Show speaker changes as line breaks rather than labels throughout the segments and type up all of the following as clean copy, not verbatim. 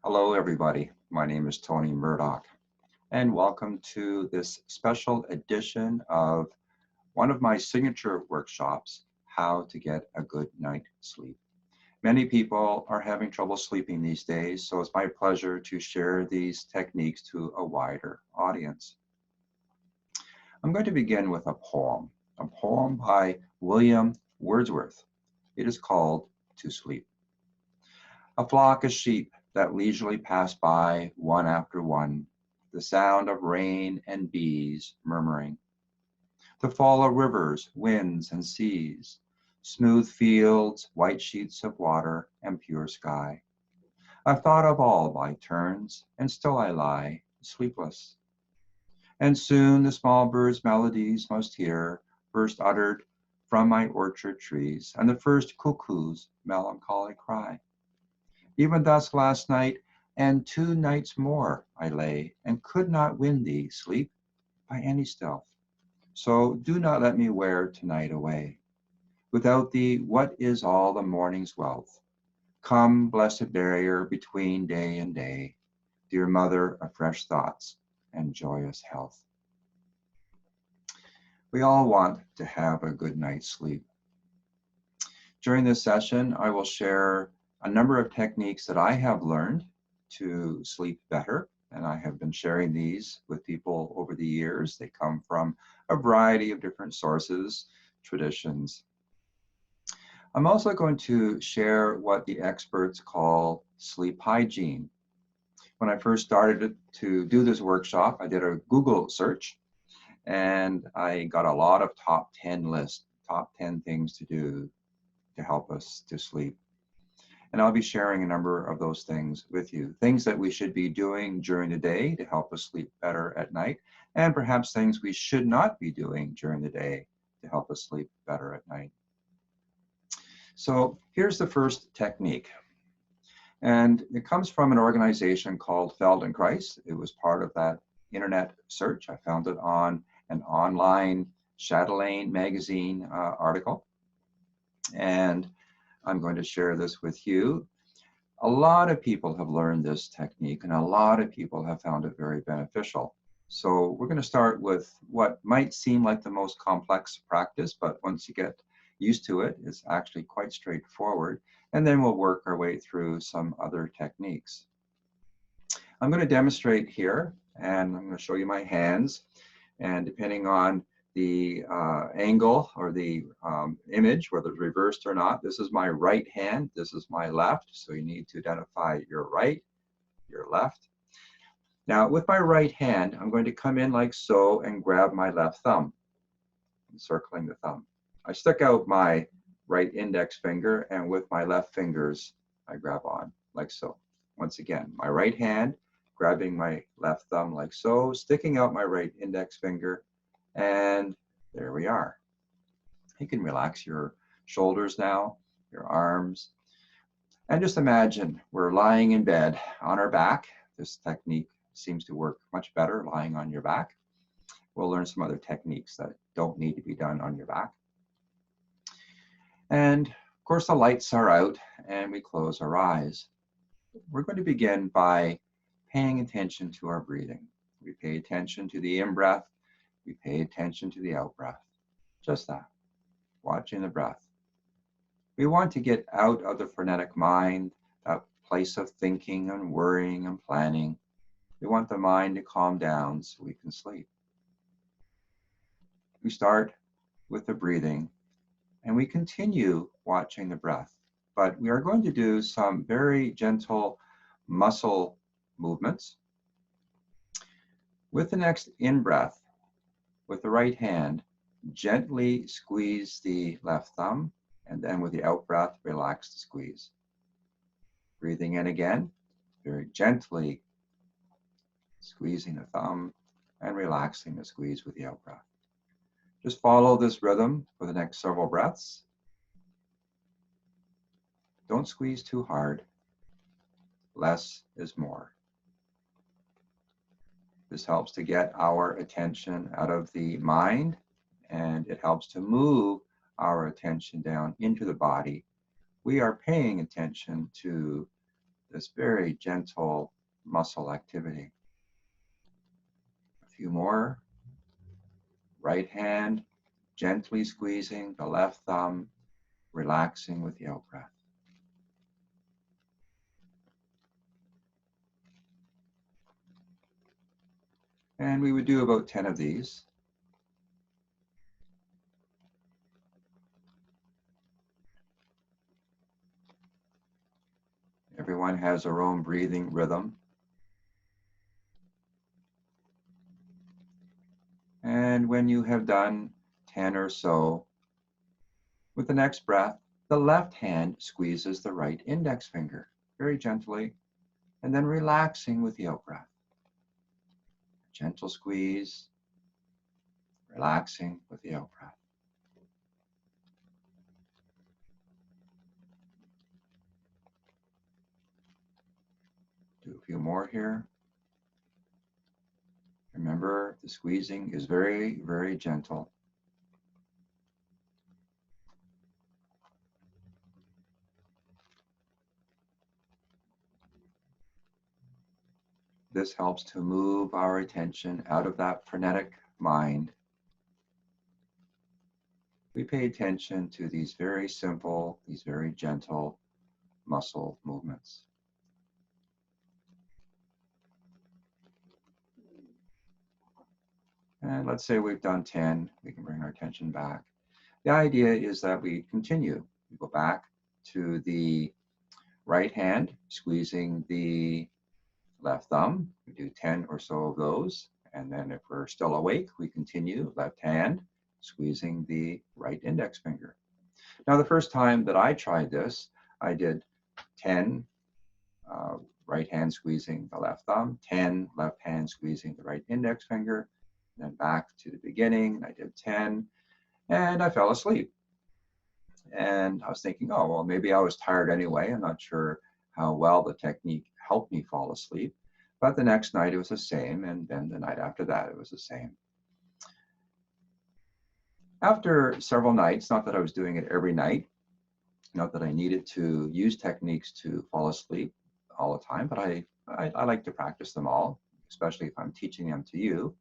Hello, everybody. My name is Tony Murdock, and welcome to this special edition of one of my signature workshops, How to Get a Good Night's Sleep. Many people are having trouble sleeping these days, so it's my pleasure to share these techniques to a wider audience. I'm going to begin with a poem by William Wordsworth. It is called To Sleep. A flock of sheep that leisurely pass by one after one, the sound of rain and bees murmuring, the fall of rivers, winds, and seas, smooth fields, white sheets of water, and pure sky. I've thought of all by turns, and still I lie, sleepless. And soon the small birds' melodies must hear, first uttered from my orchard trees, and the first cuckoo's melancholy cry. Even thus last night, and 2 nights more I lay, and could not win thee, sleep, by any stealth. So do not let me wear tonight away. Without thee, what is all the morning's wealth? Come, blessed barrier between day and day, dear mother of fresh thoughts and joyous health. We all want to have a good night's sleep. During this session, I will share a number of techniques that I have learned to sleep better, and I have been sharing these with people over the years. They come from a variety of different sources, traditions. I'm also going to share what the experts call sleep hygiene. When I first started to do this workshop, I did a Google search, and I got a lot of top 10 lists, top 10 things to do to help us to sleep. And I'll be sharing a number of those things with you. Things that we should be doing during the day to help us sleep better at night, and perhaps things we should not be doing during the day to help us sleep better at night. So here's the first technique. And it comes from an organization called Feldenkrais. It was part of that internet search. I found it on an online Chatelaine magazine article. And I'm going to share this with you. A lot of people have learned this technique, and a lot of people have found it very beneficial. So we're going to start with what might seem like the most complex practice, but once you get used to it, it's actually quite straightforward. And then we'll work our way through some other techniques. I'm going to demonstrate here, and I'm going to show you my hands. And depending on the angle or the image, whether it's reversed or not, this is my right hand, this is my left. So you need to identify your right, your left. Now with my right hand, I'm going to come in like so and grab my left thumb, encircling the thumb. I stick out my right index finger, and with my left fingers, I grab on like so. Once again, my right hand, grabbing my left thumb like so, sticking out my right index finger, and there we are. You can relax your shoulders now, your arms, and just imagine we're lying in bed on our back. This technique seems to work much better lying on your back. We'll learn some other techniques that don't need to be done on your back. And of course, the lights are out and we close our eyes. We're going to begin by paying attention to our breathing. We pay attention to the in-breath. We pay attention to the out-breath. Just that, watching the breath. We want to get out of the frenetic mind, that place of thinking and worrying and planning. We want the mind to calm down so we can sleep. We start with the breathing, and we continue watching the breath. But we are going to do some very gentle muscle movements. With the next in-breath, with the right hand, gently squeeze the left thumb, and then with the out-breath, relax the squeeze. Breathing in again, very gently squeezing the thumb and relaxing the squeeze with the out-breath. Just follow this rhythm for the next several breaths. Don't squeeze too hard. Less is more. This helps to get our attention out of the mind, and it helps to move our attention down into the body. We are paying attention to this very gentle muscle activity. A few more. Right hand gently squeezing the left thumb, relaxing with the out breath. And we would do about 10 of these. Everyone has their own breathing rhythm. And when you have done 10 or so, with the next breath, the left hand squeezes the right index finger very gently, and then relaxing with the out breath. Gentle squeeze, relaxing with the out breath. Do a few more here. Remember, the squeezing is very, very gentle. This helps to move our attention out of that frenetic mind. We pay attention to these very simple, these very gentle muscle movements. And let's say we've done 10, we can bring our attention back. The idea is that we continue. We go back to the right hand, squeezing the left thumb. We do 10 or so of those. And then if we're still awake, we continue left hand, squeezing the right index finger. Now, the first time that I tried this, I did 10 right hand squeezing the left thumb, 10 left hand squeezing the right index finger, then back to the beginning. I did 10, and I fell asleep. And I was thinking, oh, well, maybe I was tired anyway. I'm not sure how well the technique helped me fall asleep. But the next night it was the same, and then the night after that it was the same. After several nights, not that I was doing it every night, not that I needed to use techniques to fall asleep all the time, but I like to practice them all, especially if I'm teaching them to you.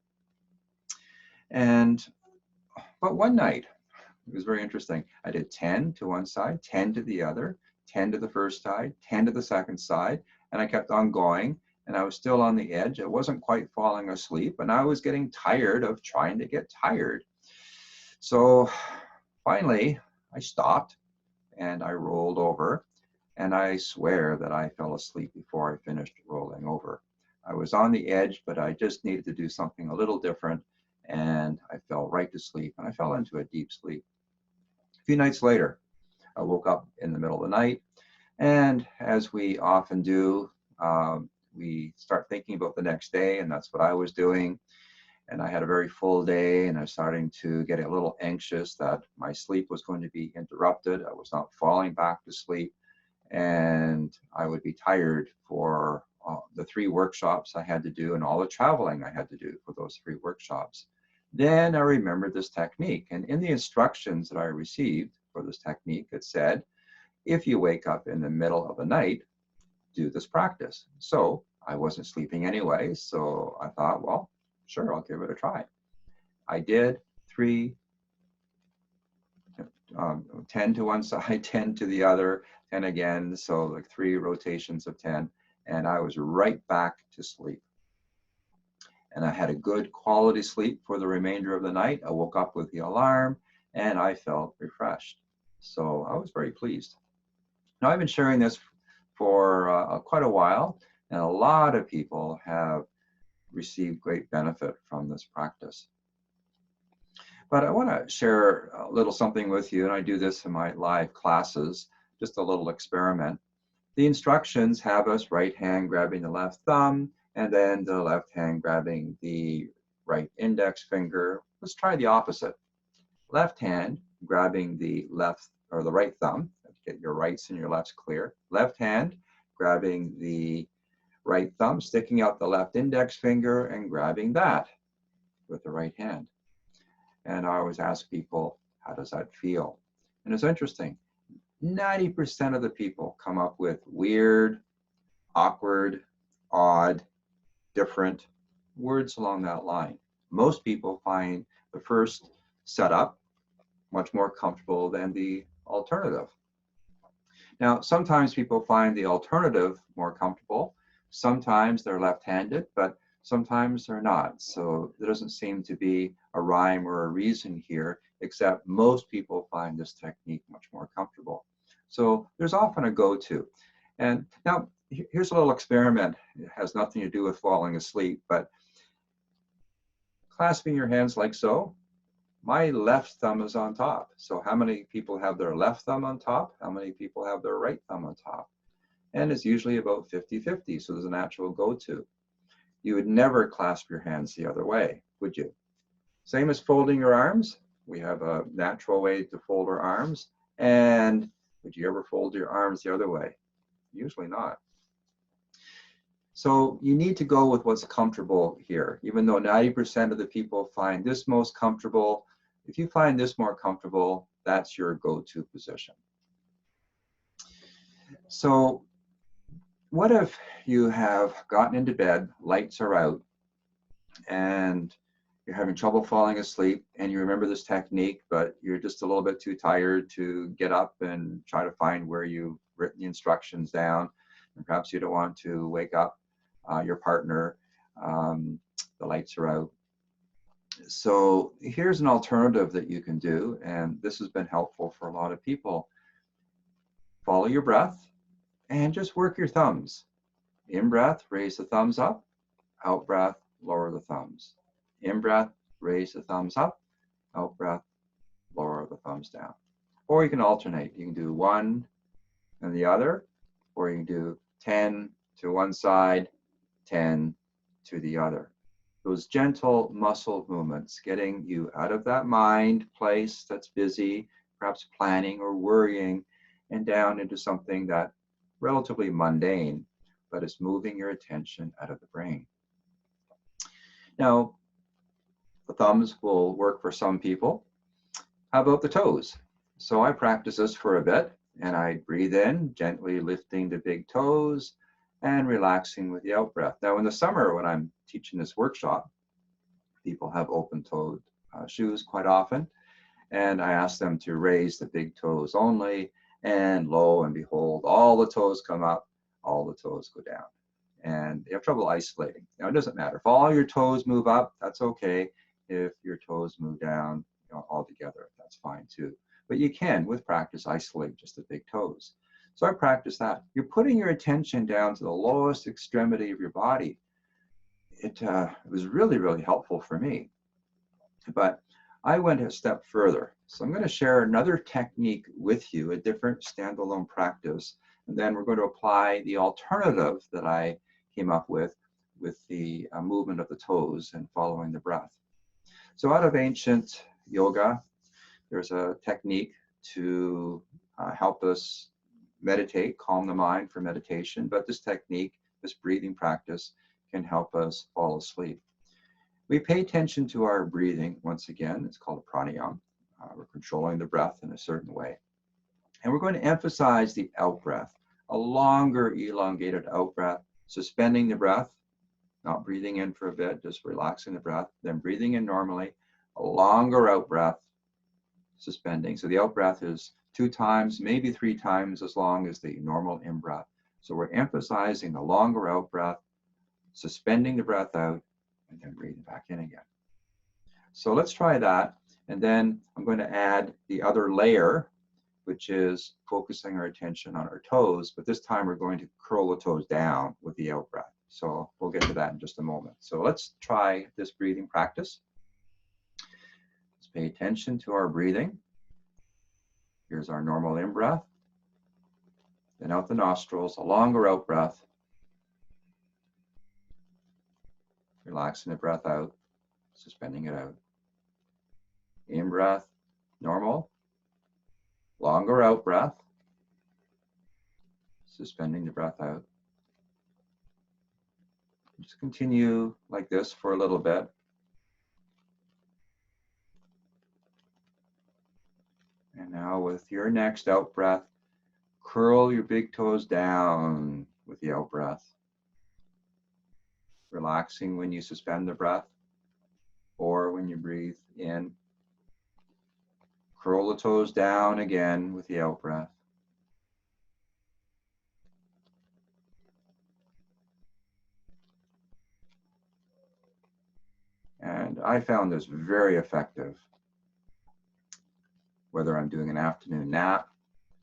But one night, it was very interesting. I did 10 to one side, 10 to the other, 10 to the first side, 10 to the second side, and I kept on going, and I was still on the edge. I wasn't quite falling asleep, and I was getting tired of trying to get tired. So finally, I stopped, and I rolled over, and I swear that I fell asleep before I finished rolling over. I was on the edge, but I just needed to do something a little different, and I fell right to sleep, and I fell into a deep sleep. A few nights later, I woke up in the middle of the night, and as we often do, we start thinking about the next day, and that's what I was doing. And I had a very full day, and I was starting to get a little anxious that my sleep was going to be interrupted. I was not falling back to sleep, and I would be tired for the 3 workshops I had to do and all the traveling I had to do for those 3 workshops. Then I remembered this technique, and in the instructions that I received for this technique, it said, if you wake up in the middle of the night, do this practice. So I wasn't sleeping anyway, so I thought, well, sure, I'll give it a try. I did 3, 10 to one side, 10 to the other, 10 again, so like 3 rotations of 10, and I was right back to sleep. And I had a good quality sleep for the remainder of the night. I woke up with the alarm, and I felt refreshed. So I was very pleased. Now, I've been sharing this for quite a while, and a lot of people have received great benefit from this practice. But I want to share a little something with you, and I do this in my live classes, just a little experiment. The instructions have us right hand grabbing the left thumb, and then the left hand grabbing the right index finger. Let's try the opposite. Left hand grabbing the left or the right thumb. Get your rights and your lefts clear. Left hand grabbing the right thumb, sticking out the left index finger and grabbing that with the right hand. And I always ask people, how does that feel? And it's interesting. 90% of the people come up with weird, awkward, odd, different, words along that line. Most people find the first setup much more comfortable than the alternative. Now, sometimes people find the alternative more comfortable. Sometimes they're left-handed, but sometimes they're not. So there doesn't seem to be a rhyme or a reason here, except most people find this technique much more comfortable. So there's often a go-to. And now here's a little experiment. It has nothing to do with falling asleep, but clasping your hands like so. My left thumb is on top. So how many people have their left thumb on top? How many people have their right thumb on top? And it's usually about 50-50, so there's a natural go-to. You would never clasp your hands the other way, would you? Same as folding your arms. We have a natural way to fold our arms. And would you ever fold your arms the other way? Usually not. So you need to go with what's comfortable here. Even though 90% of the people find this most comfortable, if you find this more comfortable, that's your go-to position. So what if you have gotten into bed, lights are out, and you're having trouble falling asleep, and you remember this technique, but you're just a little bit too tired to get up and try to find where you've written the instructions down, and perhaps you don't want to wake up your partner, the lights are out. So here's an alternative that you can do, and this has been helpful for a lot of people. Follow your breath and just work your thumbs. In breath, raise the thumbs up. Out breath, lower the thumbs. In breath, raise the thumbs up. Out breath, lower the thumbs down. Or you can alternate. You can do one and the other, or you can do 10 to one side, 10 to the other. Those gentle muscle movements, getting you out of that mind place that's busy, perhaps planning or worrying, and down into something that relatively mundane, but it's moving your attention out of the brain. Now, the thumbs will work for some people. How about the toes? So I practice this for a bit, and I breathe in, gently lifting the big toes and relaxing with the out breath. Now, in the summer, when I'm teaching this workshop, people have open-toed shoes quite often, and I ask them to raise the big toes only, and lo and behold, all the toes come up, all the toes go down. And you have trouble isolating. Now, it doesn't matter. If all your toes move up, that's okay. If your toes move down, altogether, that's fine too. But you can, with practice, isolate just the big toes. So I practice that. You're putting your attention down to the lowest extremity of your body. It was really, really helpful for me. But I went a step further. So I'm going to share another technique with you, a different standalone practice. And then we're going to apply the alternative that I came up with the movement of the toes and following the breath. So out of ancient yoga, there's a technique to help us meditate, calm the mind for meditation. But this technique, this breathing practice, can help us fall asleep. We pay attention to our breathing. Once again, it's called pranayama. We're controlling the breath in a certain way. And we're going to emphasize the out breath, a longer, elongated out breath, suspending the breath, not breathing in for a bit, just relaxing the breath, then breathing in normally, a longer out breath, suspending. So the out breath is 2 times, maybe 3 times as long as the normal in breath. So we're emphasizing the longer out breath, suspending the breath out, and then breathing back in again. So let's try that. And then I'm going to add the other layer, which is focusing our attention on our toes. But this time we're going to curl the toes down with the out breath. So we'll get to that in just a moment. So let's try this breathing practice. Let's pay attention to our breathing. Here's our normal in breath. Then out the nostrils, a longer out breath. Relaxing the breath out, suspending it out. In breath, normal. Longer out breath, suspending the breath out. Just continue like this for a little bit. And now with your next out breath, curl your big toes down with the out out breath. Relaxing when you suspend the breath or when you breathe in. Curl the toes down again with the out breath. And I found this very effective, whether I'm doing an afternoon nap,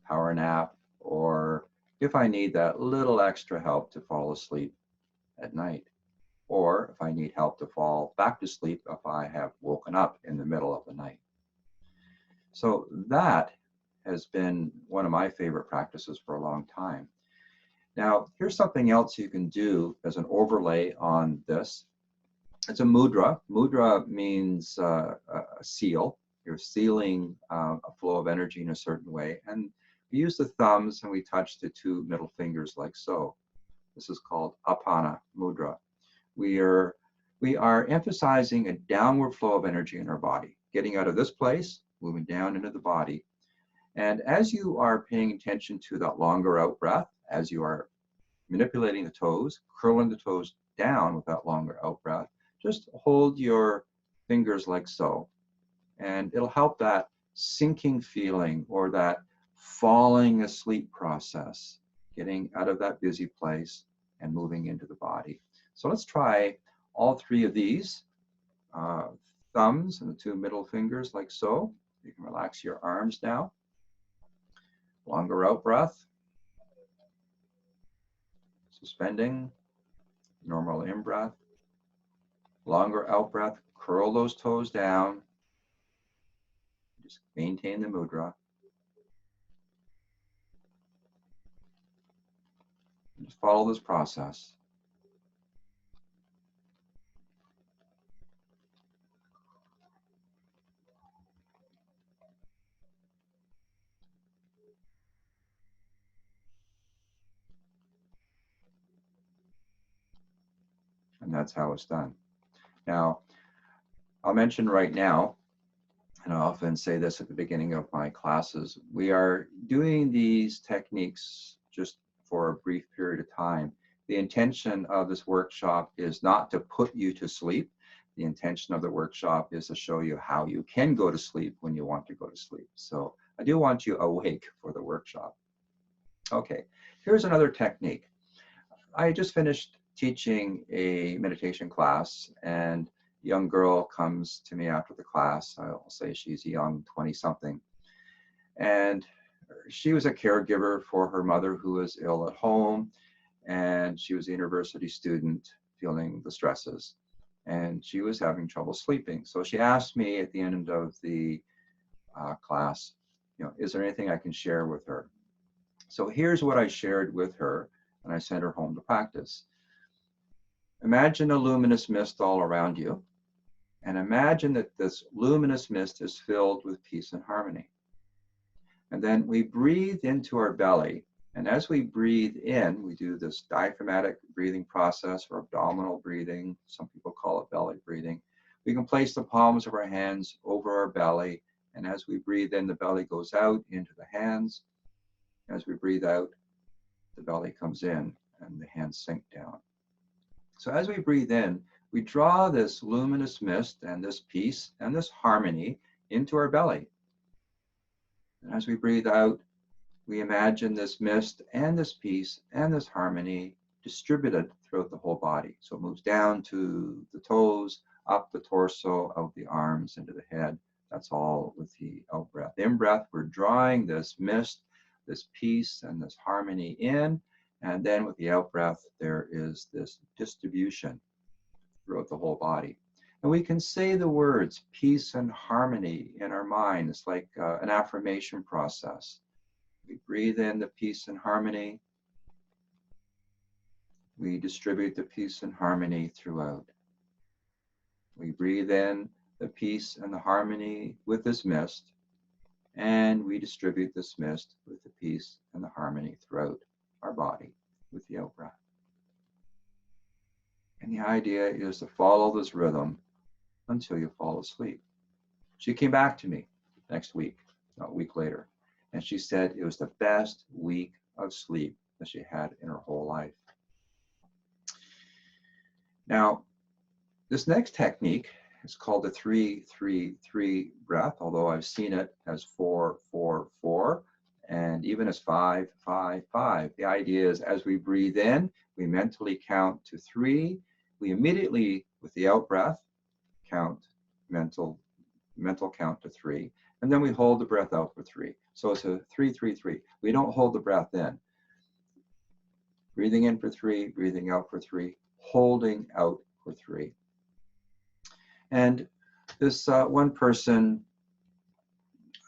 power nap, or if I need that little extra help to fall asleep at night, or if I need help to fall back to sleep if I have woken up in the middle of the night. So that has been one of my favorite practices for a long time. Now, here's something else you can do as an overlay on this. It's a mudra. Mudra means a seal. You're sealing a flow of energy in a certain way. And we use the thumbs and we touch the two middle fingers like so. This is called Apana Mudra. We are emphasizing a downward flow of energy in our body, getting out of this place, moving down into the body. And as you are paying attention to that longer out breath, as you are manipulating the toes, curling the toes down with that longer out breath, just hold your fingers like so. And it'll help that sinking feeling or that falling asleep process, getting out of that busy place and moving into the body. So let's try all three of these. Thumbs and the two middle fingers like so. You can relax your arms now. Longer out breath. Suspending. Normal in breath. Longer out breath. Curl those toes down. Just maintain the mudra. Just follow this process. And that's how it's done. Now, I'll mention right now, and I often say this at the beginning of my classes, we are doing these techniques just for a brief period of time. The intention of this workshop is not to put you to sleep. The intention of the workshop is to show you how you can go to sleep when you want to go to sleep. So I do want you awake for the workshop. Okay, here's another technique. I just finished teaching a meditation class, and a young girl comes to me after the class. I'll say she's a young 20-something. And she was a caregiver for her mother who was ill at home, and she was a university student feeling the stresses, and she was having trouble sleeping. So she asked me at the end of the class, is there anything I can share with her? So here's what I shared with her, and I sent her home to practice. Imagine a luminous mist all around you, and imagine that this luminous mist is filled with peace and harmony. And then we breathe into our belly, and as we breathe in, we do this diaphragmatic breathing process or abdominal breathing. Some people call it belly breathing. We can place the palms of our hands over our belly, and as we breathe in, the belly goes out into the hands. As we breathe out, the belly comes in and the hands sink down. So as we breathe in, we draw this luminous mist and this peace and this harmony into our belly. And as we breathe out, we imagine this mist and this peace and this harmony distributed throughout the whole body. So it moves down to the toes, up the torso, out the arms, into the head. That's all with the out breath. In breath, we're drawing this mist, this peace, and this harmony in. And then with the out breath, there is this distribution throughout the whole body. And we can say the words peace and harmony in our mind. It's like an affirmation process. We breathe in the peace and harmony. We distribute the peace and harmony throughout. We breathe in the peace and the harmony with this mist, and we distribute this mist with the peace and the harmony throughout our body with the out breath. And the idea is to follow this rhythm until you fall asleep. She came back to me next week, a week later, and she said it was the best week of sleep that she had in her whole life. Now, this next technique is called the 3-3-3 breath, although I've seen it as 4-4-4 and even as 5-5-5. The idea is as we breathe in, we mentally count to 3. We immediately, with the out breath, count mental count to 3, and then we hold the breath out for 3. So it's a 3-3-3. We don't hold the breath in. Breathing in for 3, breathing out for 3, holding out for 3. And this one person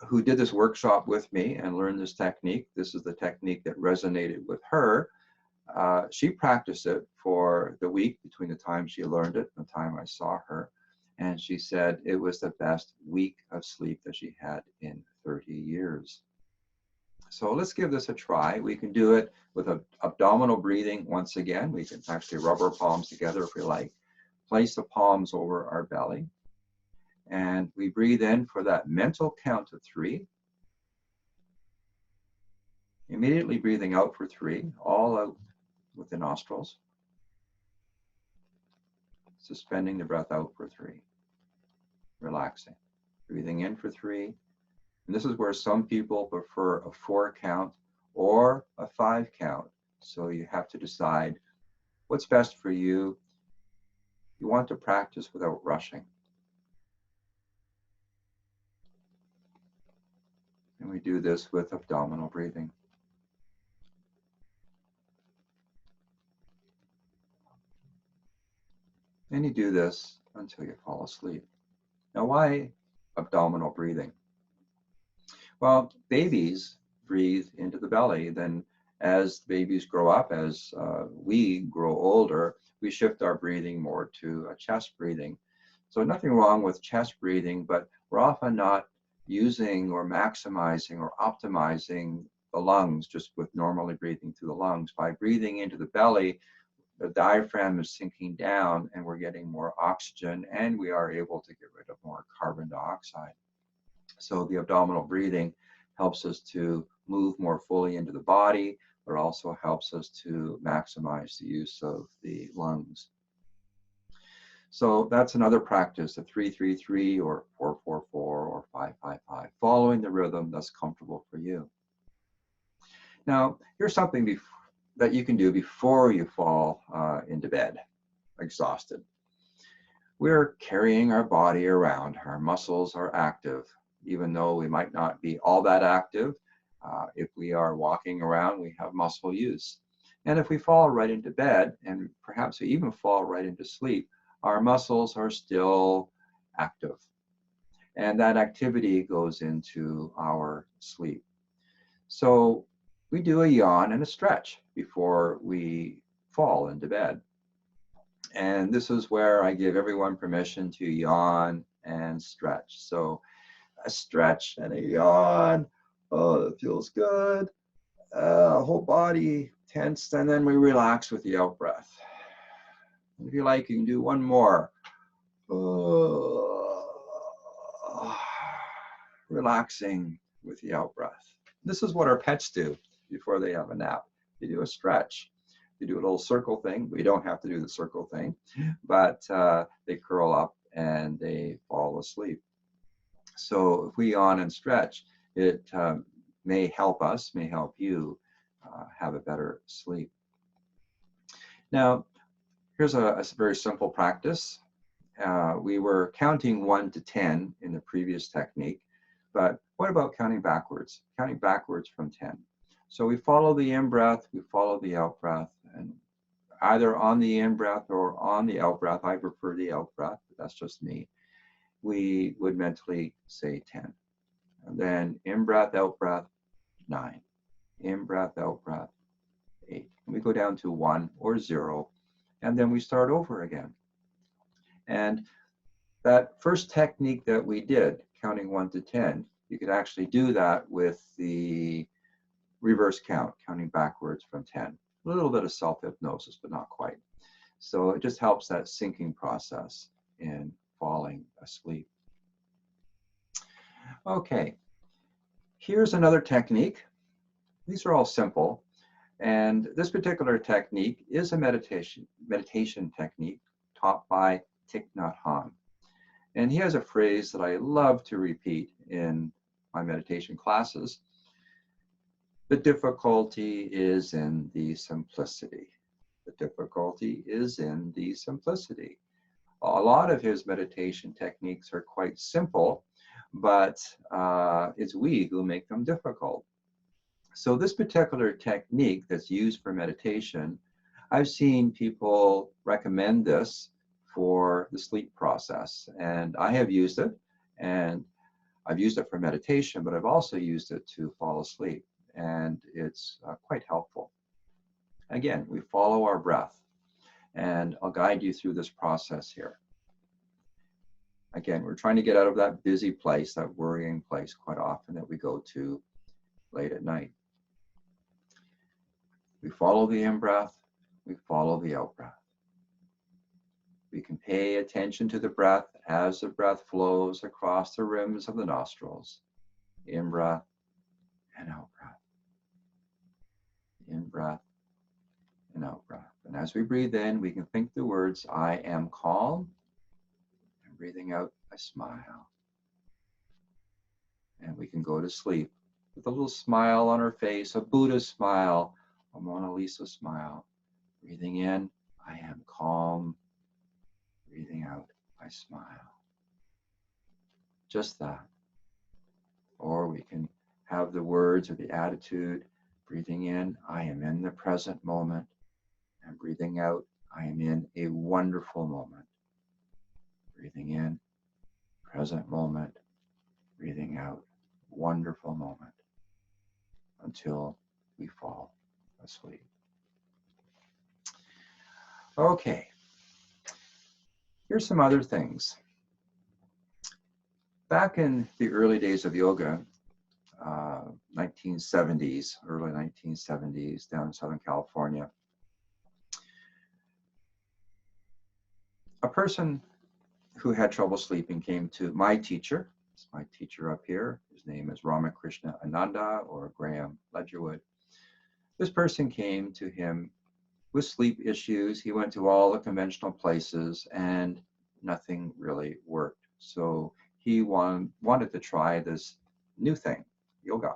who did this workshop with me and learned this technique, this is the technique that resonated with her. She practiced it for the week between the time she learned it and the time I saw her. And she said it was the best week of sleep that she had in 30 years. So let's give this a try. We can do it with abdominal breathing once again. We can actually rub our palms together if we like. Place the palms over our belly. And we breathe in for that mental count of 3. Immediately breathing out for 3, all out with the nostrils. Suspending the breath out for 3. Relaxing. Breathing in for 3. And this is where some people prefer a 4 count or a 5 count. So you have to decide what's best for you. You want to practice without rushing. And we do this with abdominal breathing. And you do this until you fall asleep. Now, why abdominal breathing? Well, babies breathe into the belly. Then as babies grow up, as we grow older, we shift our breathing more to a chest breathing. So nothing wrong with chest breathing, but we're often not using or maximizing or optimizing the lungs just with normally breathing through the lungs. By breathing into the belly, the diaphragm is sinking down and we're getting more oxygen and we are able to get rid of more carbon dioxide. So the abdominal breathing helps us to move more fully into the body, but also helps us to maximize the use of the lungs. So that's another practice, a 3-3-3 or 4-4-4 or 5-5-5, following the rhythm that's comfortable for you. Now, here's something that you can do before you fall into bed, exhausted. We're carrying our body around. Our muscles are active, even though we might not be all that active. If we are walking around, we have muscle use. And if we fall right into bed, and perhaps we even fall right into sleep, our muscles are still active. And that activity goes into our sleep. So we do a yawn and a stretch before we fall into bed. And this is where I give everyone permission to yawn and stretch. So a stretch and a yawn, oh, that feels good. Whole body tensed, and then we relax with the out breath. If you like, you can do one more. Relaxing with the out breath. This is what our pets do before they have a nap. They do a stretch. They do a little circle thing. We don't have to do the circle thing, but they curl up and they fall asleep. So if we yawn and stretch, it may help us, may help you have a better sleep. Now, here's a very simple practice. We were counting 1 to 10 in the previous technique, but what about counting backwards? Counting backwards from 10. So we follow the in-breath, we follow the out-breath, and either on the in-breath or on the out-breath, I prefer the out-breath, but that's just me, we would mentally say 10. And then in-breath, out-breath, 9. In-breath, out-breath, 8. And we go down to 1 or 0, and then we start over again. And that first technique that we did, counting 1 to 10, you could actually do that with the reverse count, counting backwards from 10. A little bit of self-hypnosis, but not quite. So it just helps that syncing process in falling asleep. Okay, here's another technique. These are all simple. And this particular technique is a meditation technique taught by Thich Nhat Hanh. And he has a phrase that I love to repeat in my meditation classes. The difficulty is in the simplicity. The difficulty is in the simplicity. A lot of his meditation techniques are quite simple, but it's we who make them difficult. So this particular technique that's used for meditation, I've seen people recommend this for the sleep process, and I have used it, and I've used it for meditation, but I've also used it to fall asleep, and it's quite helpful. Again, we follow our breath, and I'll guide you through this process here. Again, we're trying to get out of that busy place, that worrying place quite often that we go to late at night. We follow the in-breath, we follow the out-breath. We can pay attention to the breath as the breath flows across the rims of the nostrils. In-breath and out-breath. In-breath and out-breath. And as we breathe in, we can think the words, I am calm. And breathing out, I smile. And we can go to sleep with a little smile on our face, a Buddha smile, a Mona Lisa smile. Breathing in, I am calm. Breathing out, I smile. Just that. Or we can have the words or the attitude. Breathing in, I am in the present moment. And breathing out, I am in a wonderful moment. Breathing in, present moment. Breathing out, wonderful moment. Until we fall asleep. Okay. Here's some other things. Back in the early days of yoga, 1970s, early 1970s, down in Southern California, a person who had trouble sleeping came to my teacher. It's my teacher up here. His name is Ramakrishna Ananda, or Graham Ledgerwood. This person came to him with sleep issues. He went to all the conventional places and nothing really worked. So he wanted to try this new thing, yoga.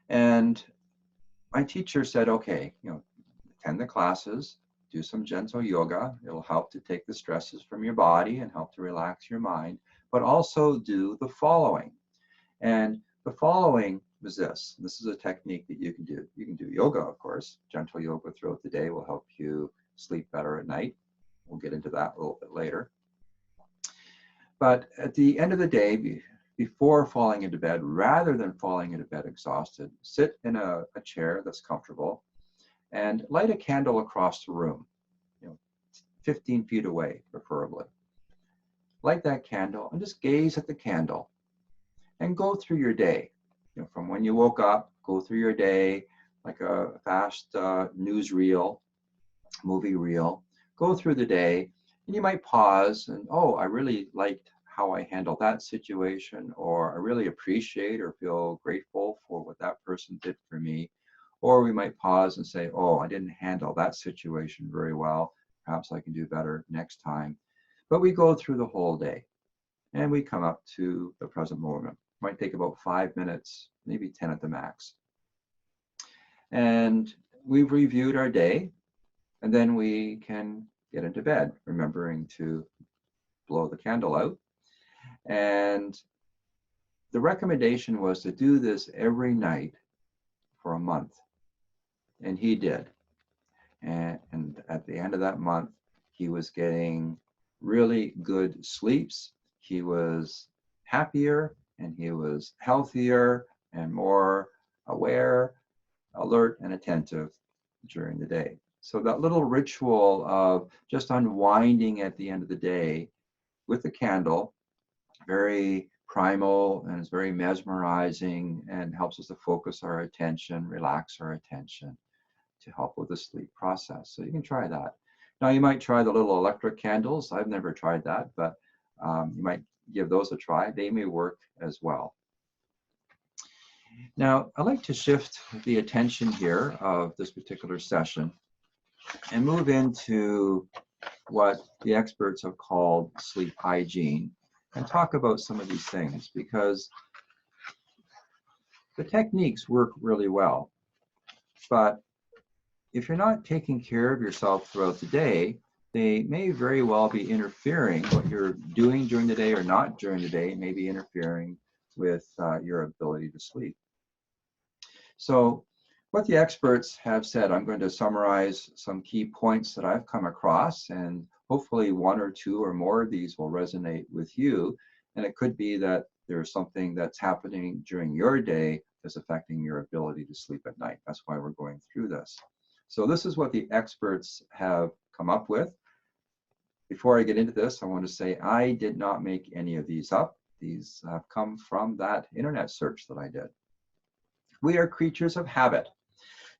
And my teacher said, okay, attend the classes, do some gentle yoga. It'll help to take the stresses from your body and help to relax your mind, but also do the following. And the following was this. This is a technique that you can do. You can do yoga, of course. Gentle yoga throughout the day will help you sleep better at night. We'll get into that a little bit later. But at the end of the day, before falling into bed, rather than falling into bed exhausted, sit in a chair that's comfortable and light a candle across the room, 15 feet away, preferably. Light that candle and just gaze at the candle and go through your day. From when you woke up, go through your day like a fast newsreel, movie reel. Go through the day, and you might pause and, oh, I really liked how I handled that situation, or I really appreciate or feel grateful for what that person did for me. Or we might pause and say, oh, I didn't handle that situation very well. Perhaps I can do better next time. But we go through the whole day, and we come up to the present moment. It might take about 5 minutes, maybe 10 at the max. And we've reviewed our day, and then we can get into bed, remembering to blow the candle out. And the recommendation was to do this every night for a month. And he did. And at the end of that month, he was getting really good sleeps. He was happier, and he was healthier and more aware, alert, and attentive during the day. So that little ritual of just unwinding at the end of the day with the candle, very primal, and it's very mesmerizing and helps us to focus our attention, relax our attention to help with the sleep process. So you can try that. Now you might try the little electric candles. I've never tried that, but you might give those a try. They may work as well. Now, I'd like to shift the attention here of this particular session and move into what the experts have called sleep hygiene and talk about some of these things, because the techniques work really well. But if you're not taking care of yourself throughout the day, they may very well be interfering. What you're doing during the day or not during the day may be interfering with your ability to sleep. So what the experts have said, I'm going to summarize some key points that I've come across, and hopefully one or two or more of these will resonate with you. And it could be that there's something that's happening during your day that's affecting your ability to sleep at night. That's why we're going through this. So this is what the experts have come up with. Before I get into this, I want to say I did not make any of these up. These have come from that internet search that I did. We are creatures of habit.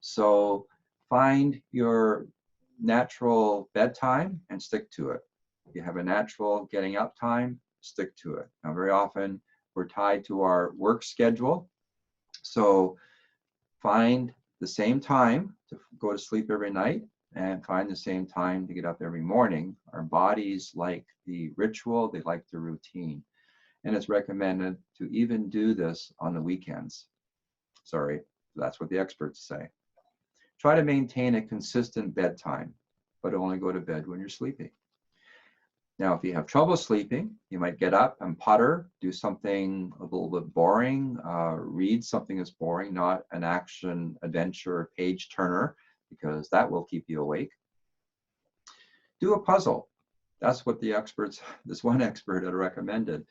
So find your natural bedtime and stick to it. If you have a natural getting up time, stick to it. Now, very often we're tied to our work schedule. So find the same time to go to sleep every night and find the same time to get up every morning. Our bodies like the ritual, they like the routine. And it's recommended to even do this on the weekends. Sorry, that's what the experts say. Try to maintain a consistent bedtime, but only go to bed when you're sleeping. Now, if you have trouble sleeping, you might get up and putter, do something a little bit boring, read something that's boring, not an action, adventure, page turner, because that will keep you awake. Do a puzzle. That's what the experts, this one expert had recommended.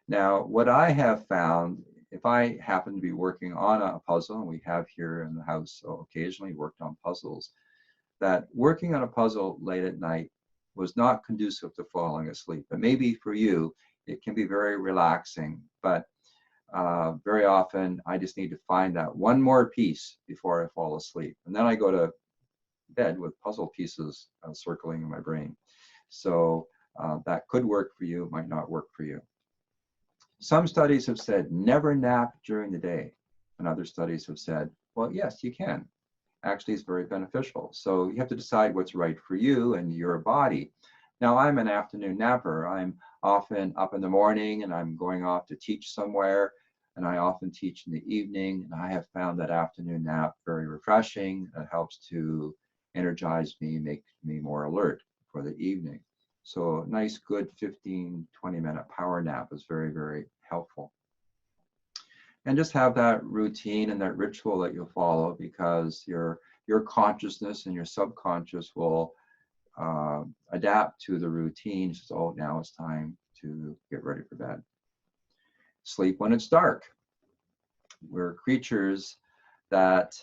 Now, what I have found, if I happen to be working on a puzzle, and we have here in the house so occasionally worked on puzzles, that working on a puzzle late at night was not conducive to falling asleep. But maybe for you, it can be very relaxing, but very often I just need to find that one more piece before I fall asleep. And then I go to bed with puzzle pieces circling in my brain. So that could work for you, might not work for you. Some studies have said never nap during the day, and other studies have said, well, yes, you can. Actually, it's very beneficial. So you have to decide what's right for you and your body. Now, I'm an afternoon napper. I'm often up in the morning and I'm going off to teach somewhere, and I often teach in the evening, and I have found that afternoon nap very refreshing. It helps to energize me, make me more alert for the evening. So a nice, good 15, 20-minute power nap is very, very helpful. And just have that routine and that ritual that you'll follow, because your consciousness and your subconscious will adapt to the routine. So, oh, now it's time to get ready for bed. Sleep when it's dark. We're creatures that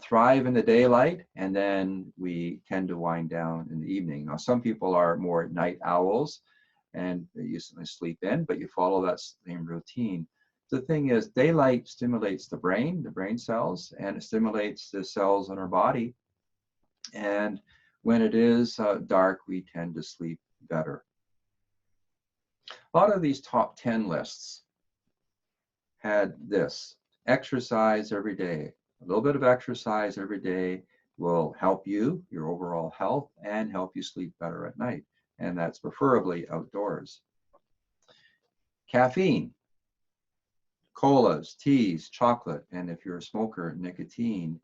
thrive in the daylight, and then we tend to wind down in the evening. Now, some people are more night owls, and they usually sleep in, but you follow that same routine. The thing is, daylight stimulates the brain cells, and it stimulates the cells in our body. And when it is dark, we tend to sleep better. A lot of these top 10 lists had this: exercise every day. A little bit of exercise every day will help you, your overall health, and help you sleep better at night. And that's preferably outdoors. Caffeine. Colas, teas, chocolate, and if you're a smoker, nicotine.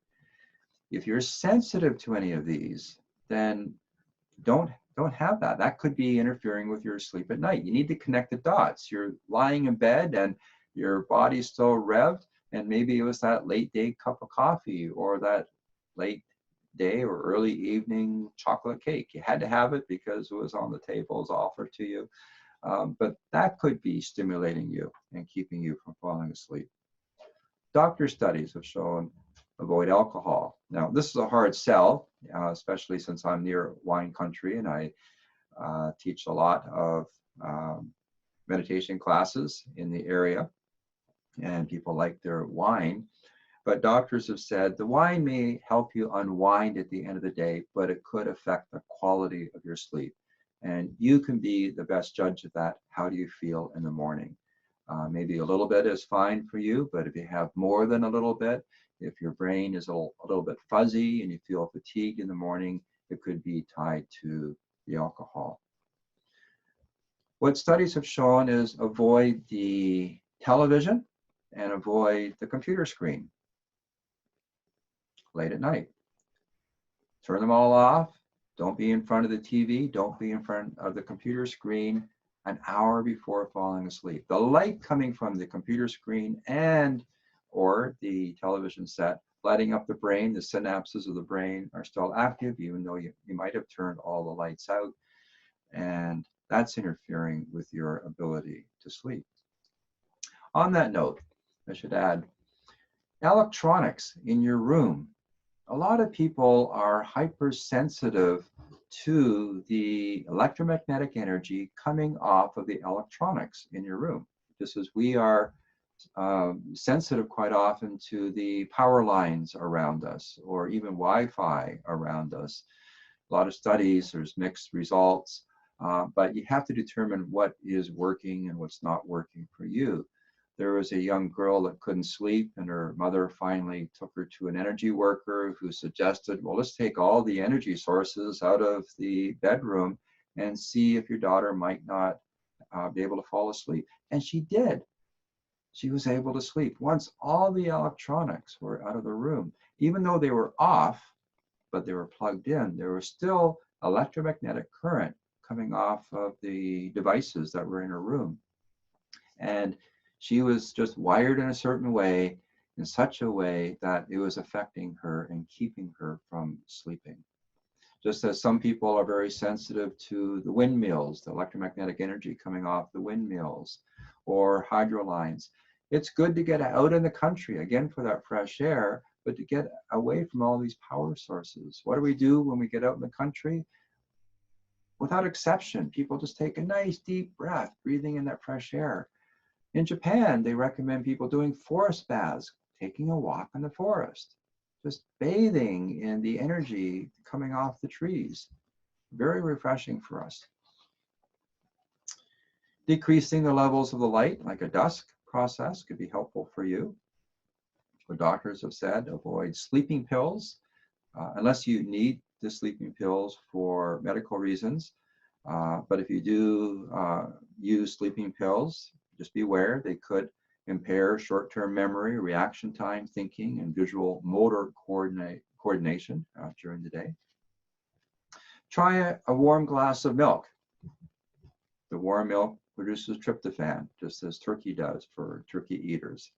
If you're sensitive to any of these, then don't have that. That could be interfering with your sleep at night. You need to connect the dots. You're lying in bed and your body's still revved, and maybe it was that late day cup of coffee or that late day or early evening chocolate cake. You had to have it because it was on the table, it was offered to you. But that could be stimulating you and keeping you from falling asleep. Doctor studies have shown avoid alcohol. Now, this is a hard sell, especially since I'm near wine country and I teach a lot of meditation classes in the area, and people like their wine. But doctors have said the wine may help you unwind at the end of the day, but it could affect the quality of your sleep. And you can be the best judge of that. How do you feel in the morning? Maybe a little bit is fine for you, but if you have more than a little bit, if your brain is a little bit fuzzy and you feel fatigued in the morning, it could be tied to the alcohol. What studies have shown is avoid the television and avoid the computer screen late at night. Turn them all off. Don't be in front of the TV. Don't be in front of the computer screen an hour before falling asleep. The light coming from the computer screen and or the television set, lighting up the brain, the synapses of the brain are still active, even though you might have turned all the lights out. And that's interfering with your ability to sleep. On that note, I should add, electronics in your room. A lot of people are hypersensitive to the electromagnetic energy coming off of the electronics in your room, just as we are sensitive quite often to the power lines around us or even Wi-Fi around us. A lot of studies, there's mixed results, but you have to determine what is working and what's not working for you. There was a young girl that couldn't sleep, and her mother finally took her to an energy worker who suggested, well, let's take all the energy sources out of the bedroom and see if your daughter might not be able to fall asleep. And she did. She was able to sleep once all the electronics were out of the room. Even though they were off, but they were plugged in, there was still electromagnetic current coming off of the devices that were in her room. And she was just wired in a certain way, in such a way that it was affecting her and keeping her from sleeping. Just as some people are very sensitive to the windmills, the electromagnetic energy coming off the windmills or hydro lines. It's good to get out in the country, again, for that fresh air, but to get away from all these power sources. What do we do when we get out in the country? Without exception, people just take a nice deep breath, breathing in that fresh air. In Japan, they recommend people doing forest baths, taking a walk in the forest, just bathing in the energy coming off the trees. Very refreshing for us. Decreasing the levels of the light, like a dusk process, could be helpful for you. What doctors have said, avoid sleeping pills, unless you need the sleeping pills for medical reasons. But if you do use sleeping pills, just be aware they could impair short-term memory, reaction time, thinking, and visual motor coordination during the day. Try a warm glass of milk. The warm milk produces tryptophan, just as turkey does for turkey eaters.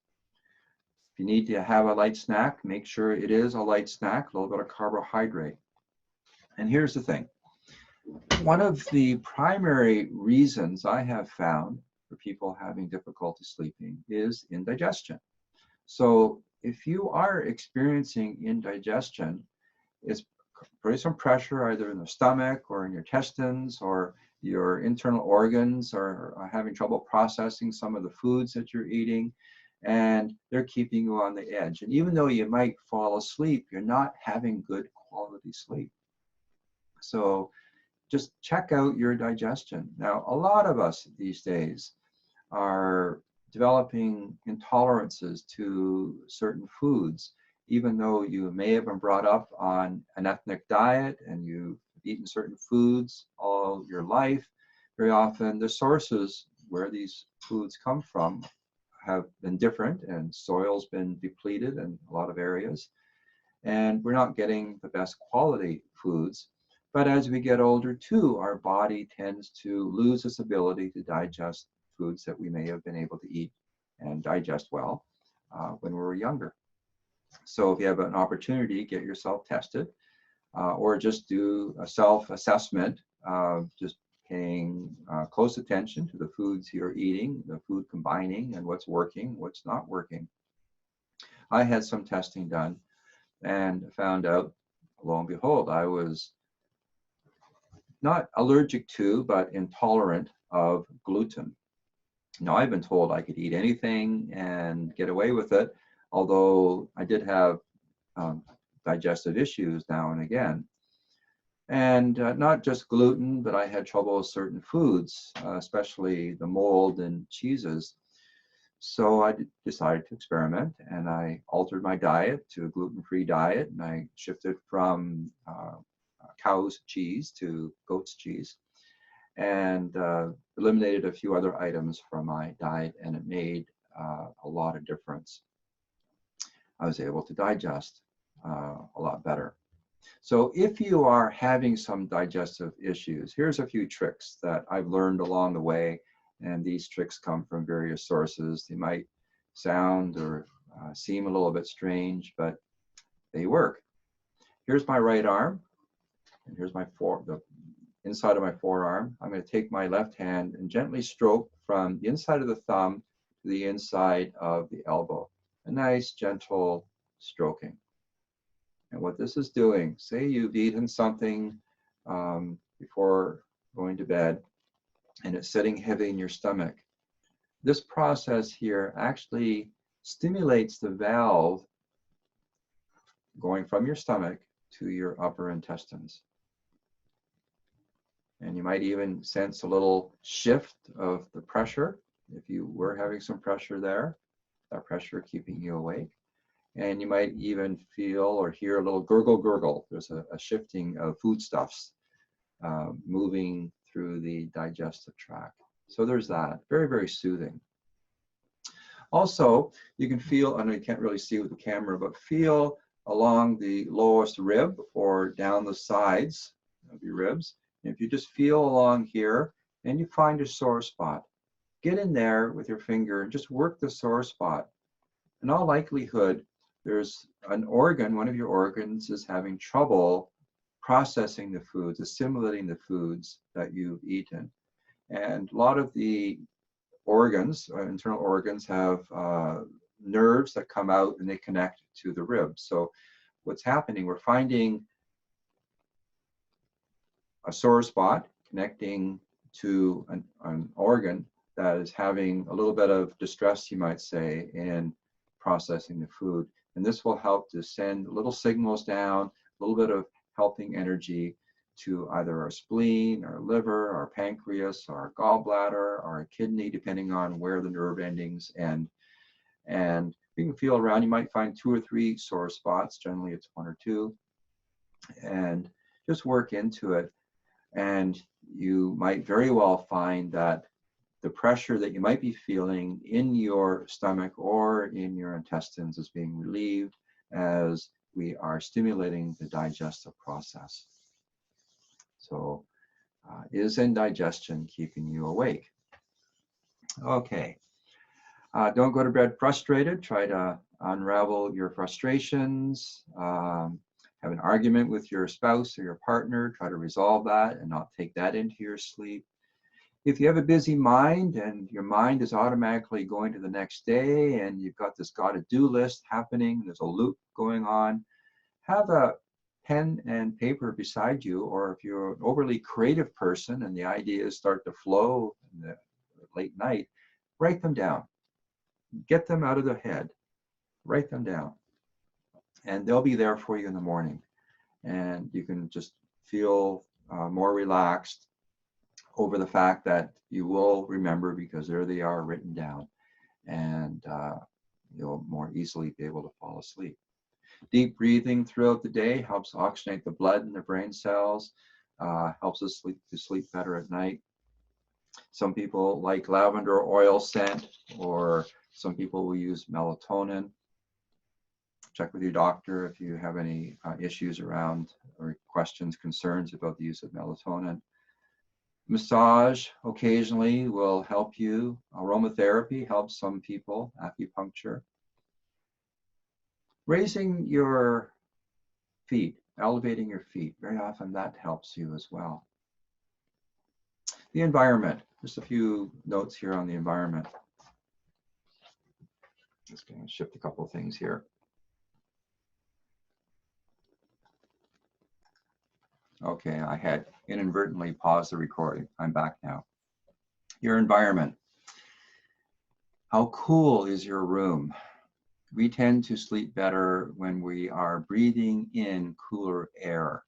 If you need to have a light snack, make sure it is a light snack, a little bit of carbohydrate. And here's the thing. One of the primary reasons I have found for people having difficulty sleeping is indigestion. So if you are experiencing indigestion, it's putting some pressure either in the stomach or in your intestines, or your internal organs are having trouble processing some of the foods that you're eating, and they're keeping you on the edge. And even though you might fall asleep, you're not having good quality sleep. So just check out your digestion. Now, a lot of us these days are developing intolerances to certain foods, even though you may have been brought up on an ethnic diet and you've eaten certain foods all your life. Very often the sources where these foods come from have been different, and soil's been depleted in a lot of areas, and we're not getting the best quality foods. But as we get older too, our body tends to lose its ability to digest foods that we may have been able to eat and digest well when we were younger. So if you have an opportunity, get yourself tested, or just do a self-assessment, just paying close attention to the foods you're eating, the food combining, and what's working, what's not working. I had some testing done and found out, lo and behold, I was not allergic to, but intolerant of gluten. Now, I've been told I could eat anything and get away with it, although I did have digestive issues now and again. And not just gluten, but I had trouble with certain foods, especially the mold and cheeses. So I decided to experiment, and I altered my diet to a gluten-free diet, and I shifted from cow's cheese to goat's cheese, and eliminated a few other items from my diet, and it made a lot of difference. I was able to digest a lot better. So if you are having some digestive issues, here's a few tricks that I've learned along the way, and these tricks come from various sources. They might sound or seem a little bit strange, but they work. Here's my right arm, and here's the inside of my forearm. I'm going to take my left hand and gently stroke from the inside of the thumb to the inside of the elbow. A nice, gentle stroking. And what this is doing, say you've eaten something before going to bed, and it's sitting heavy in your stomach. This process here actually stimulates the valve going from your stomach to your upper intestines. And you might even sense a little shift of the pressure if you were having some pressure there, that pressure keeping you awake. And you might even feel or hear a little gurgle, gurgle. There's a shifting of foodstuffs moving through the digestive tract. So there's that, very, very soothing. Also, you can feel, I know you can't really see with the camera, but feel along the lowest rib or down the sides of your ribs. And if you just feel along here and you find a sore spot, get in there with your finger and just work the sore spot. In all likelihood, there's an organ, one of your organs is having trouble processing the foods, assimilating the foods that you've eaten. And a lot of the organs, internal organs, have nerves that come out and they connect to the ribs. So what's happening, we're finding a sore spot connecting to an organ that is having a little bit of distress, you might say, in processing the food. And this will help to send little signals down, a little bit of helping energy to either our spleen, our liver, our pancreas, our gallbladder, our kidney, depending on where the nerve endings end. And you can feel around, you might find 2 or 3 sore spots, generally it's 1 or 2, and just work into it. And you might very well find that the pressure that you might be feeling in your stomach or in your intestines is being relieved as we are stimulating the digestive process. So is indigestion keeping you awake? Okay. Don't go to bed frustrated. Try to unravel your frustrations. Have an argument with your spouse or your partner. Try to resolve that and not take that into your sleep. If you have a busy mind and your mind is automatically going to the next day and you've got this got-to-do list happening, there's a loop going on, have a pen and paper beside you, or if you're an overly creative person and the ideas start to flow in the late night, write them down. Get them out of the head. Write them down. And they'll be there for you in the morning. And you can just feel more relaxed over the fact that you will remember because there they are written down, and you'll more easily be able to fall asleep. Deep breathing throughout the day helps oxygenate the blood in the brain cells, helps us sleep better at night. Some people like lavender oil scent, or some people will use melatonin. Check with your doctor if you have any issues around or questions, concerns about the use of melatonin. Massage occasionally will help you. Aromatherapy helps some people, acupuncture. Raising your feet, elevating your feet, very often that helps you as well. The environment, just a few notes here on the environment. Just going to shift a couple of things here. Okay, I had inadvertently paused the recording. I'm back now. Your environment. How cool is your room? We tend to sleep better when we are breathing in cooler air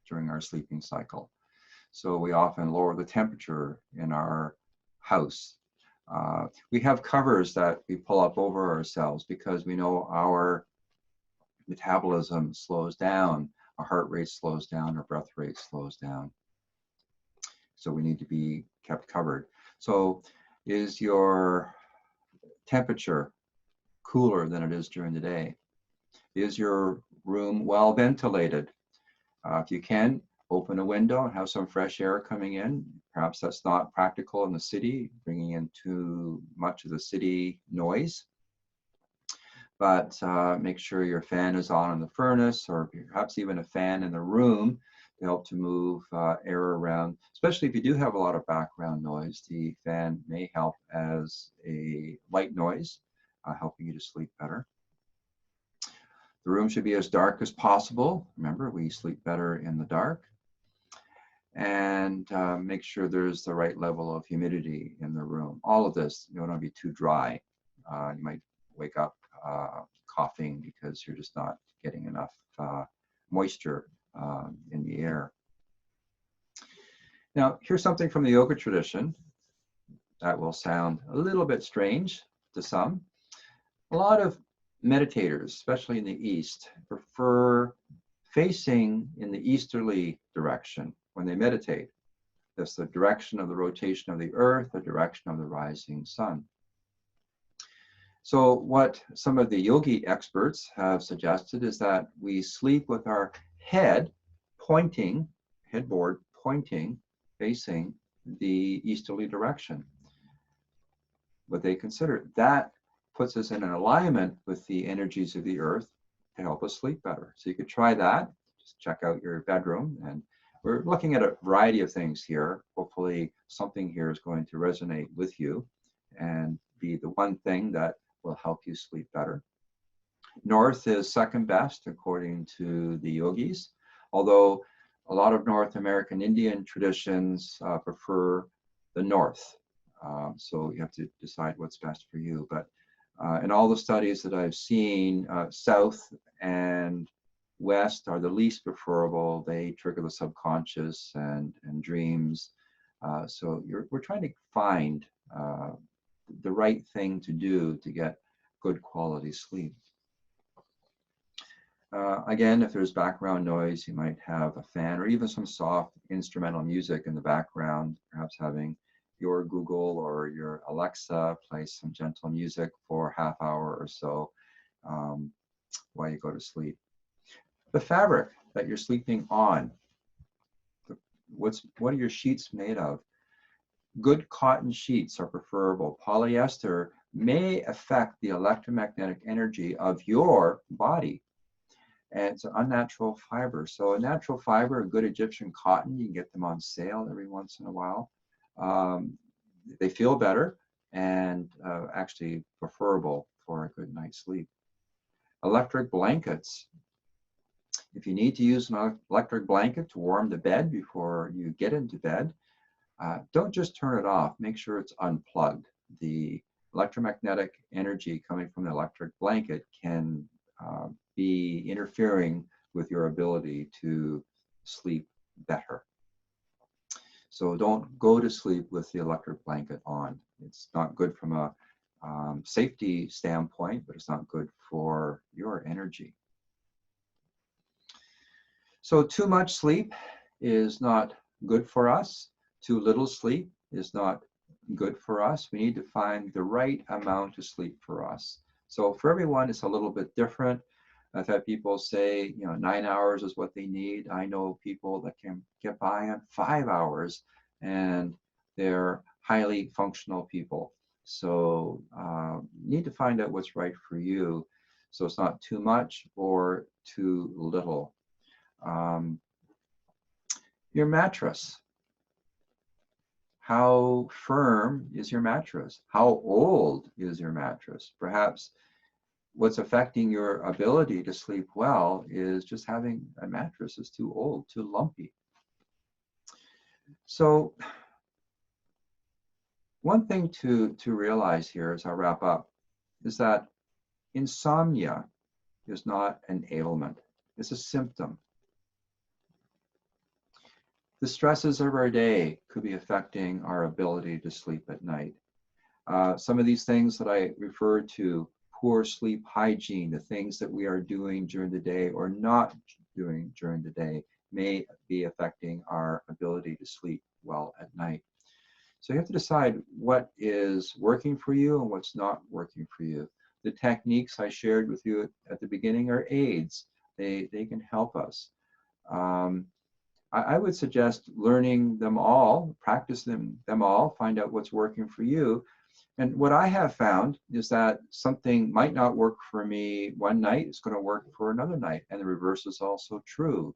during our sleeping cycle. So we often lower the temperature in our house. We have covers that we pull up over ourselves because we know our metabolism slows down our heart rate slows down, our breath rate slows down. So we need to be kept covered. So is your temperature cooler than it is during the day? Is your room well ventilated? If you can, open a window and have some fresh air coming in. Perhaps that's not practical in the city, bringing in too much of the city noise. But make sure your fan is on in the furnace, or perhaps even a fan in the room to help to move air around. Especially if you do have a lot of background noise, the fan may help as a white noise, helping you to sleep better. The room should be as dark as possible. Remember, we sleep better in the dark. And make sure there's the right level of humidity in the room. All of this, you don't want to be too dry. You might wake up coughing because you're just not getting enough moisture in the air. Now, here's something from the yoga tradition that will sound a little bit strange to some. A lot of meditators, especially in the East, prefer facing in the easterly direction when they meditate. That's the direction of the rotation of the earth, the direction of the rising sun. So what some of the yogi experts have suggested is that we sleep with our head pointing, headboard pointing, facing the easterly direction. What they consider that puts us in an alignment with the energies of the earth to help us sleep better. So you could try that. Just check out your bedroom, and we're looking at a variety of things here. Hopefully something here is going to resonate with you and be the one thing that will help you sleep better. North is second best according to the yogis, although a lot of North American Indian traditions prefer the north. So you have to decide what's best for you. But in all the studies that I've seen, south and west are the least preferable. They trigger the subconscious and dreams. So we're trying to find the right thing to do to get good quality sleep. Again, if there's background noise, you might have a fan or even some soft instrumental music in the background, perhaps having your Google or your Alexa play some gentle music for a half hour or so while you go to sleep. The fabric that you're sleeping on, what are your sheets made of? Good cotton sheets are preferable. Polyester may affect the electromagnetic energy of your body. And it's an unnatural fiber. So a natural fiber, a good Egyptian cotton, you can get them on sale every once in a while. They feel better and actually preferable for a good night's sleep. Electric blankets. If you need to use an electric blanket to warm the bed before you get into bed, don't just turn it off. Make sure it's unplugged. The electromagnetic energy coming from the electric blanket can be interfering with your ability to sleep better. So don't go to sleep with the electric blanket on. It's not good from a safety standpoint, but it's not good for your energy. So too much sleep is not good for us. Too little sleep is not good for us. We need to find the right amount of sleep for us. So for everyone, it's a little bit different. I've had people say, 9 hours is what they need. I know people that can get by on 5 hours, and they're highly functional people. So you need to find out what's right for you. So it's not too much or too little. Your mattress. How firm is your mattress? How old is your mattress? Perhaps what's affecting your ability to sleep well is just having a mattress that's too old, too lumpy. So one thing to realize here as I wrap up is that insomnia is not an ailment. It's a symptom. The stresses of our day could be affecting our ability to sleep at night. Some of these things that I referred to, poor sleep hygiene, the things that we are doing during the day or not doing during the day may be affecting our ability to sleep well at night. So you have to decide what is working for you and what's not working for you. The techniques I shared with you at the beginning are aids. They can help us. I would suggest learning them all, practice them all, find out what's working for you. And what I have found is that something might not work for me one night, it's going to work for another night. And the reverse is also true.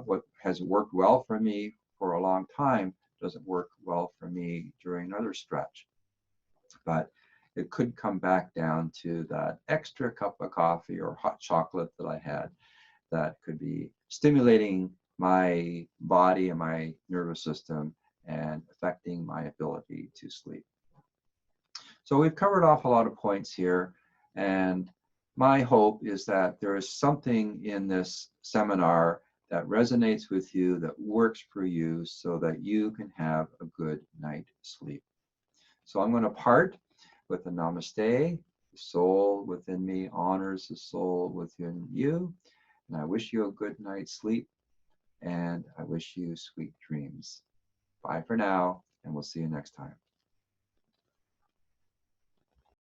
What has worked well for me for a long time doesn't work well for me during another stretch. But it could come back down to that extra cup of coffee or hot chocolate that I had that could be stimulating my body and my nervous system and affecting my ability to sleep. So we've covered off a lot of points here, and my hope is that there is something in this seminar that resonates with you, that works for you, so that you can have a good night's sleep. So I'm going to part with a namaste. The soul within me honors the soul within you. And I wish you a good night's sleep, and I wish you sweet dreams. Bye for now, and we'll see you next time.